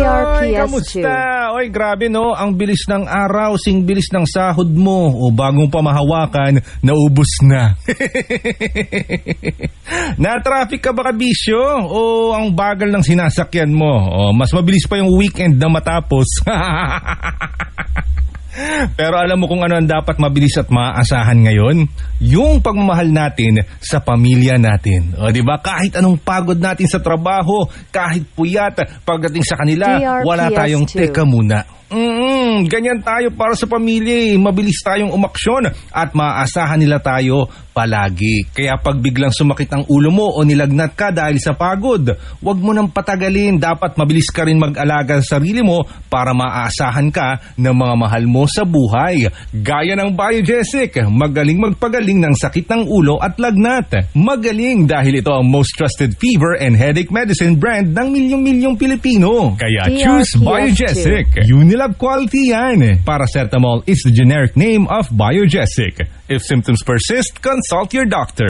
Oy, TRPS2. kamusta? Oy, grabe no, ang bilis ng araw, sing bilis ng sahod mo. O bagong pamahawakan, naubos na. Na-traffic ka ba, kabisyo? O ang bagal ng sinasakyan mo? O mas mabilis pa yung weekend na matapos. Pero alam mo kung ano ang dapat mabilis at maaasahan ngayon? Yung pagmamahal natin sa pamilya natin. O di ba? Kahit anong pagod natin sa trabaho, kahit puyat, pagdating sa kanila, wala tayong teka muna. Ganyan tayo para sa pamilya. Mabilis tayong umaksyon at maaasahan nila tayo palagi. Kaya pag biglang sumakit ang ulo mo o nilagnat ka dahil sa pagod, wag mo nang patagalin. Dapat mabilis ka rin mag-alaga sa sarili mo para maaasahan ka ng mga mahal mo sa buhay. Gaya ng Biogesic, magaling magpagaling ng sakit ng ulo at lagnat. Magaling dahil ito ang most trusted fever and headache medicine brand ng milyong-milyong Pilipino. Kaya choose Biogesic. Unilab quality yan. Paracetamol is the generic name of Biogesic. If symptoms persist, consult your doctor.